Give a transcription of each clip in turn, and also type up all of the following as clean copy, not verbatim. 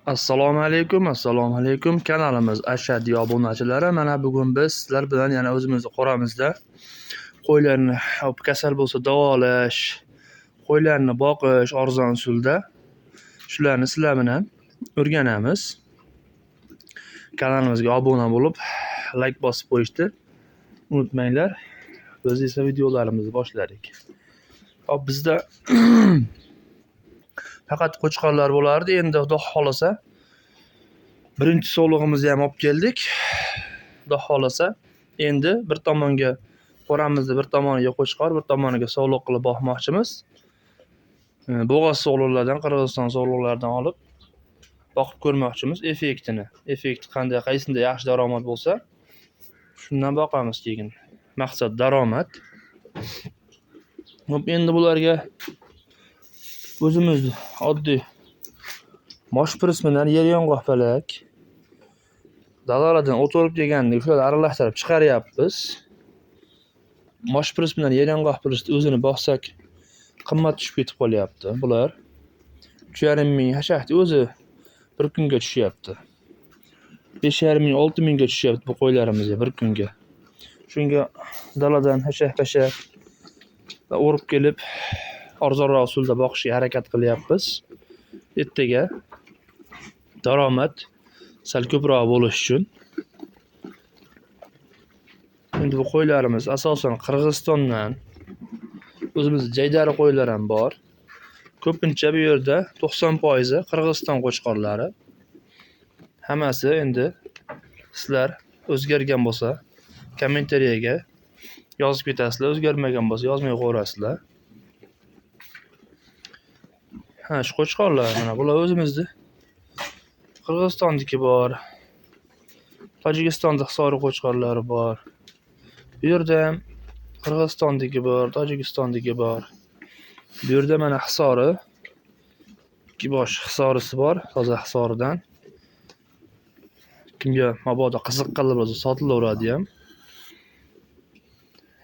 Assalomu alaykum. Kanalimiz ashaddiy obunachilari. Mana bugun biz sizlar bilan yana o'zimizni qo'ramizda qo'ylarni kasal bo'lsa davolash, qo'ylarni boqish arzon usulda shularni sizlar bilan o'rganamiz. Kanalimizga obuna bo'lib, like bosib qo'yishni unutmanglar. Biz esa videolarimizni boshladik. Hop, bizda faqat qo'chqorlar bo'lardi. Endi Xudo xolasa birinchi sovlig'imizni ham olib keldik. Xudo xolasa endi bir tomonga qo'ramizni bir tomoniga qo'chqor, bir tomoniga sovliq qilib boqmoqchimiz. Bo'g'oz sovliqlardan, Qirg'iziston sovliqlaridan olib boqib ko'rmoqchimiz effektini. Effekti qanday, qaysida yaxshi daromad bo'lsa, shundan boqamiz keyin. Maqsad daromad. Hop, endi bularga o'zimiz oddiy moshpiris bilan yer yong'oqpalak dalalardan o'tib kelgandek shular aralashtirib chiqaryapmiz. Moshpiris bilan yer yong'oqpalakni o'zini bossak qimmat tushib ketib qolyapti. Bular 3,5 ming hashakni o'zi bir kunga tushyapti. 5,5 ming 6 mingga tushyapti bu qo'ylarimizga bir kunga. Shunga daladan hashak-hashak o'rib kelib arzonroq usulda boqishga harakat qilyapmiz. Ertaga daromad sal ko'proq bo'lish uchun. Endi bu qo'ylarimiz asosan Qirg'izistondan, o'zimizning jaydari qo'ylar ham bor. Ko'pincha bu yerda 90% Qirg'iziston qo'chqorlari. Hammasi endi sizlar o'zgargan bo'lsa kommentariyaga yozib ketasizlar, o'zgarmagan bo'lsa yozmay qo'yasizlar. Shu qo'chqorlar mana bular o'zimizning Qirg'izistondagi bor. Tojikistonda Hisori qo'chqorlari bor. Bu yerda ham Qirg'izistondagi bor, Tojikistondagi bor. Bu yerda mana Hisori, ikki bosh Hisorisi bor, toza Hisoridan. Kimga mabodo qiziq qilib o'zi sotilaveradi ham.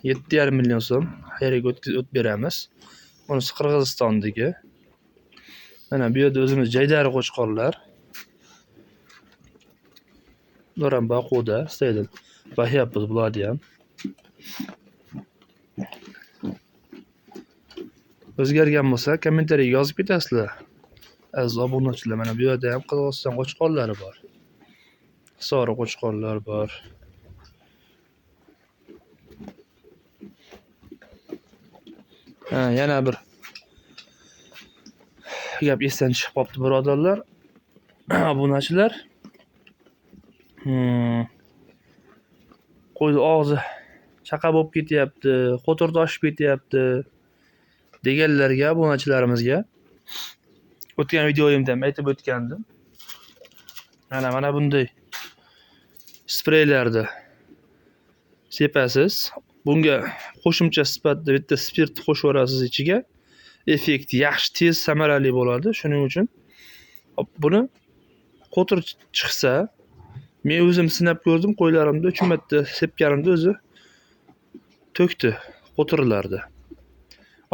7,5 million so'm xayriyaga o'tib beramiz. Bunisi Qirg'izistondagi. Mana bu yerda o'zimiz jaydari qo'chqorlar. Ular ham boquvda, istaydi. Bahyapmiz bularni ham. O'zgargan bo'lsa kommentariyaga yozib ketasizlar. Aziz obunachilar, mana bu yerda ham Qirg'iziston qo'chqorlari bor. Hisori qo'chqorlar bor. Yana bir gap esdan chiqib qolibdi, birodarlar. Obunachilar. Qo'yni og'zi chaqa bo'lib ketyapti, qo'tir toshib ketyapti deganlarga, obunachilarimizga o'tgan videoyimda ham aytib o'tgandim. Mana bunday spreylarni sepasiz. Bunga qo'shimcha sifatida bitta spirt qo'shib yuborasiz ichiga. Effekti yaxshi, tez, samarali bo'ladi. Shuning uchun buni qo'tir chiqsa, men o'zim sinab ko'rdim, qo'ylarimda 3 marta sepganimda o'zi to'kdi qo'tirlardi.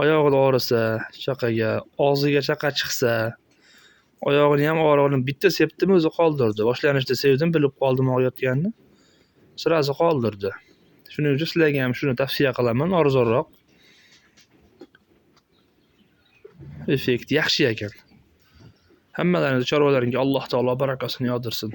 Oyog'ida og'risa, chaqaga, og'ziga chaqa chiqsa, oyog'ini ham og'rig'ini bitta sepdimi o'zi qoldirdi. Boshlanishda sevdim, bilib qoldim og'riyotganini. Sirasi qoldirdi. Shuning uchun sizlarga ham shuni tavsiya qilaman, arzonroq. Effekt yaxshi ekan. Hammalaringiz chorvalaringga Alloh taolo barakasini yog'dirsin.